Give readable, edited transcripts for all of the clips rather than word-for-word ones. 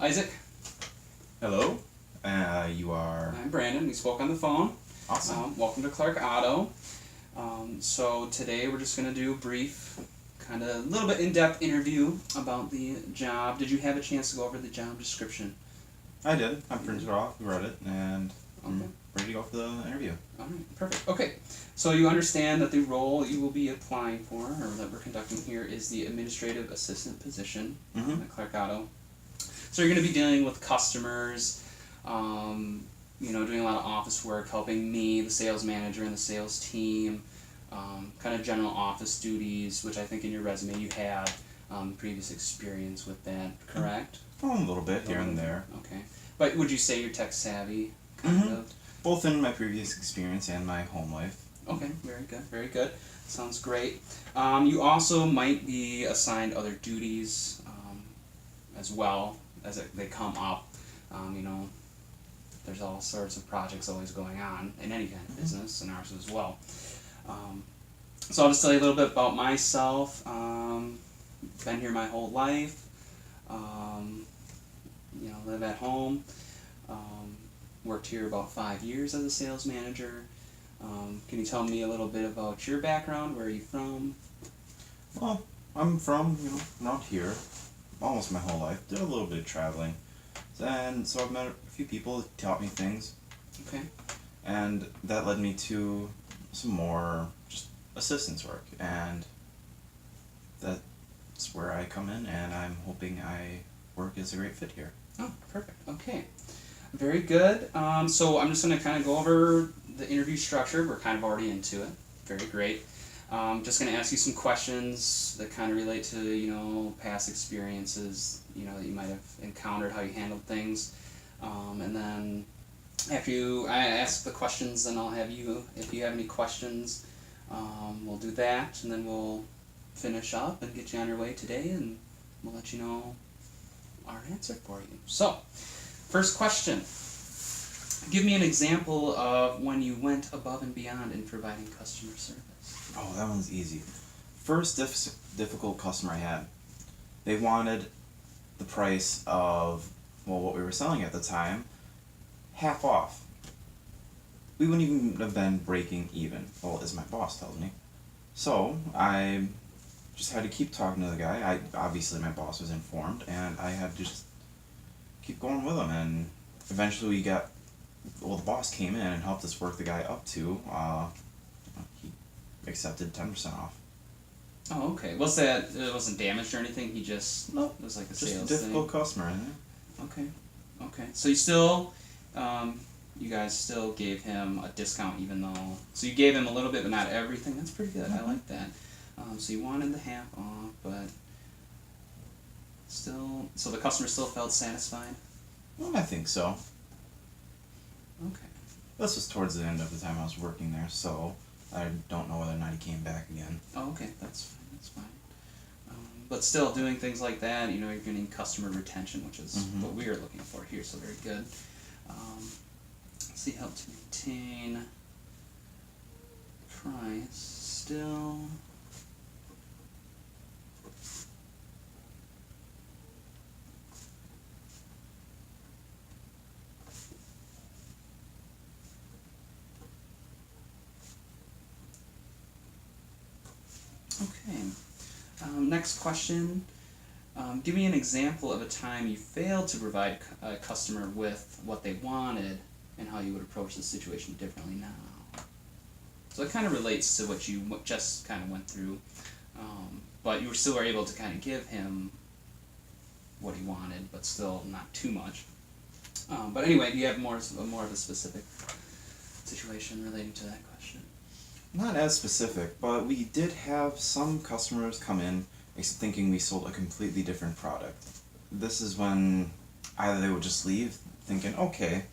Isaac. Hello. You are... I'm Brandon. We spoke on the phone. Awesome. Welcome to Clark Auto. So today we're just going to do a brief, kind of a little bit in-depth interview about the job. Did you have a chance to go over the job description? I did. I printed it off, read it, and I'm Okay. ready to go for the interview. Alright, perfect. Okay, so you understand that the role you will be applying for, or that we're conducting here, is the administrative assistant position at Clark Auto. So you're going to be dealing with customers, doing a lot of office work, helping me, the sales manager, and the sales team, kind of general office duties, which I think in your resume you had previous experience with that, correct? Oh, a little bit here and there. Okay. But would you say you're tech savvy, kind of? Both in my previous experience and my home life. Okay, very good, very good. Sounds great. You also might be assigned other duties as well as they come up. There's all sorts of projects always going on in any kind of business, and ours as well. So I'll just tell you a little bit about myself. Been here my whole life. Live at home. Worked here about 5 years as a sales manager. Can you tell me a little bit about your background? Where are you from? Well, I'm from, around here, almost my whole life. Did a little bit of traveling. And so I've met a few people that taught me things. Okay. And that led me to some more just assistance work. And that's where I come in, and I'm hoping I work as a great fit here. Oh, perfect. Okay. Very good. So I'm just going to kind of go over the interview structure. We're kind of already into it. Very great. Just going to ask you some questions that kind of relate to, past experiences, that you might have encountered, how you handled things. And then after I ask the questions, then I'll have you, if you have any questions, we'll do that, and then we'll finish up and get you on your way today, and we'll let you know our answer for you. So, first question. Give me an example of when you went above and beyond in providing customer service. Oh, that one's easy. First difficult customer I had. They wanted the price of, what we were selling at the time, half off. We wouldn't even have been breaking even, as my boss tells me. So, I just had to keep talking to the guy. Obviously my boss was informed, and I had to just keep going with him, and eventually the boss came in and helped us work the guy up to, he accepted 10% off. Oh, okay. Was that, it wasn't damaged or anything? He just, Nope. It was like a Just sales a difficult thing? customer, isn't it? Okay. So you still, you guys still gave him a discount even though, so you gave him a little bit but not everything. That's pretty good. I like that. So you wanted the half off, but still, so the customer still felt satisfied? Well, I think so. Okay. This was towards the end of the time I was working there, so I don't know whether or not he came back again. Oh, okay. That's fine. But still, doing things like that, you're getting customer retention, which is what we are looking for here, so very good. Let's see, help to maintain price still. Okay. Next question. Give me an example of a time you failed to provide a customer with what they wanted and how you would approach the situation differently now. So it kind of relates to what you just kind of went through, but you still were able to kind of give him what he wanted, but still not too much. But anyway, do you have more of a specific situation relating to that question? Not as specific, but we did have some customers come in thinking we sold a completely different product. This is when either they would just leave thinking, okay,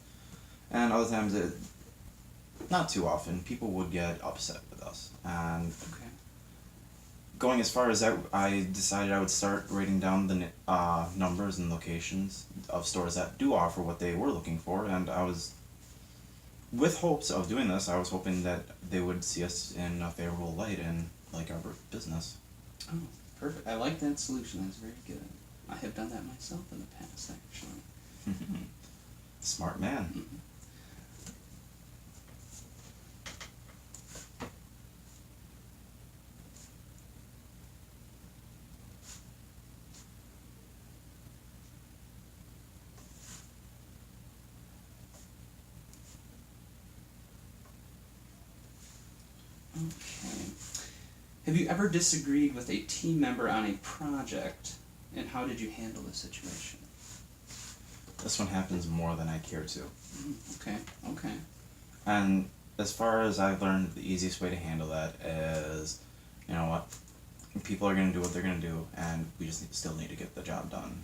and other times, not too often, people would get upset with us. And going as far as that, I decided I would start writing down the numbers and locations of stores that do offer what they were looking for, and I was, with hopes of doing this, I was hoping that they would see us in a favorable light and like our business. Oh, perfect. I like that solution. That's very good. I have done that myself in the past, actually. Smart man. Mm-hmm. Okay. Have you ever disagreed with a team member on a project, and how did you handle the situation? This one happens more than I care to. Okay, okay. And as far as I've learned, the easiest way to handle that is, you know what, people are going to do what they're going to do, and we just still need to get the job done.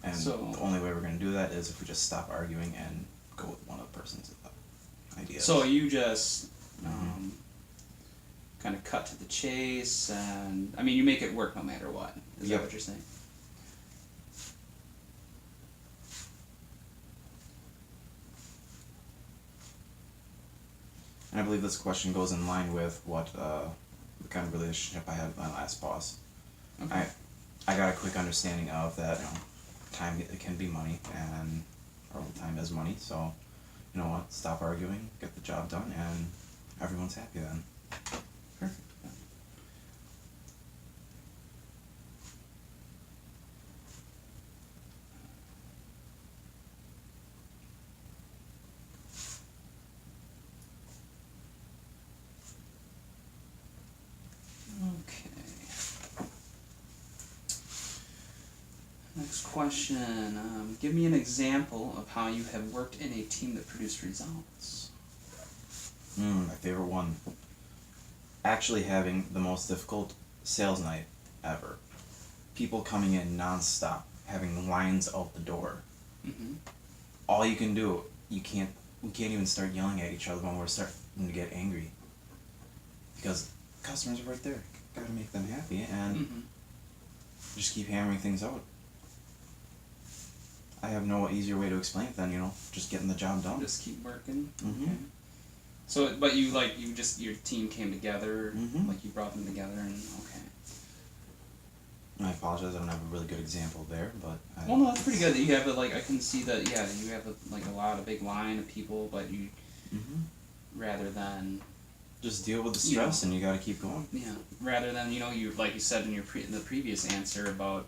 And So- the only way we're going to do that is if we just stop arguing and go with one of the person's ideas. So you just kind of cut to the chase, and I mean, you make it work no matter what. Is Yep. that what you're saying? And I believe this question goes in line with what the kind of relationship I had with my last boss. Okay. I got a quick understanding of that, you know, time it can be money, and or time is money. So, you know what? Stop arguing, get the job done, and everyone's happy then. Perfect. Yeah. Okay. Next question. Give me an example of how you have worked in a team that produced results. My favorite one. Actually having the most difficult sales night ever. People coming in non-stop, having lines out the door. Mm-hmm. All you can do, we can't even start yelling at each other when we're starting to get angry. Because customers are right there. Gotta make them happy, and Mm-hmm. just keep hammering things out. I have no easier way to explain it than, you know, just getting the job done. Just keep working. Mhm. Okay. So, but you just your team came together, Mhm. like you brought them together, and okay. I apologize, I don't have a really good example there, but Well, no, that's pretty good. That you have I can see that. Yeah, you have a big line of people, but you rather than just deal with the You know. stress, and you gotta keep going. rather than you like you said in the previous answer about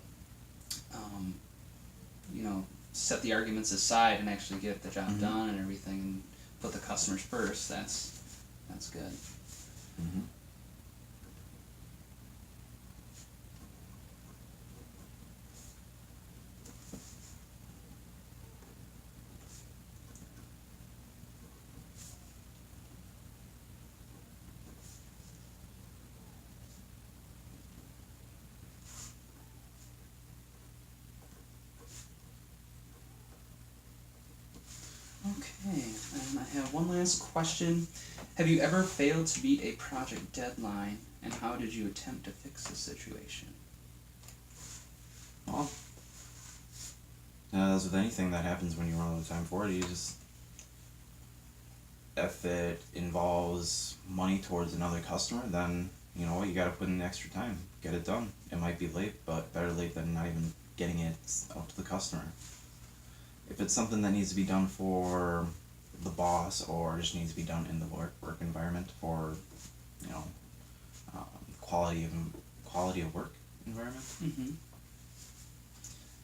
set the arguments aside and actually get the job Mhm. done and everything, and put the customers first. That's good. Mm-hmm. Okay, and I have one last question. Have you ever failed to meet a project deadline, and how did you attempt to fix the situation? Well, as with anything that happens when you run out of time for it, you just, if it involves money towards another customer, then you know what, you gotta put in the extra time, get it done. It might be late, but better late than not even getting it out to the customer. If it's something that needs to be done for the boss, or just needs to be done in the work environment for, you know, quality of work environment, Mm-hmm.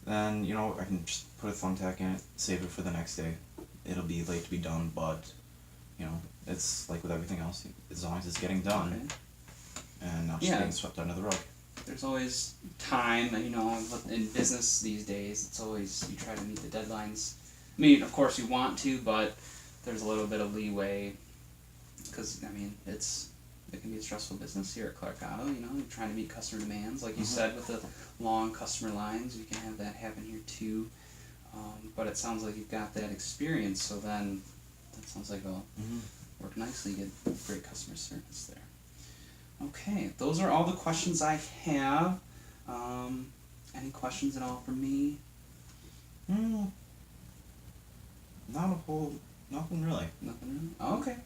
then, you know, I can just put a thumbtack in it, save it for the next day. It'll be late to be done, but, you know, it's like with everything else, as long as it's getting done, Okay. and not just Yeah. being swept under the rug. There's always time, in business these days, it's always, you try to meet the deadlines. I mean, of course you want to, but there's a little bit of leeway, because, I mean, it can be a stressful business here at Clark Auto, you're trying to meet customer demands, like you Mhm. said, with the long customer lines, we can have that happen here too. But it sounds like you've got that experience, so then, that sounds like it'll work nicely, get great customer service there. Okay, those are all the questions I have. Any questions at all for me? Nothing really. Nothing really? Okay.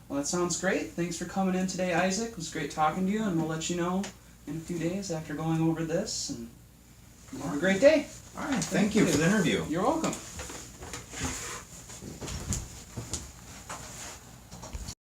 Well, that sounds great. Thanks for coming in today, Isaac. It was great talking to you, and we'll let you know in a few days after going over this, and have a great day. Alright, thank you for the interview. You're welcome.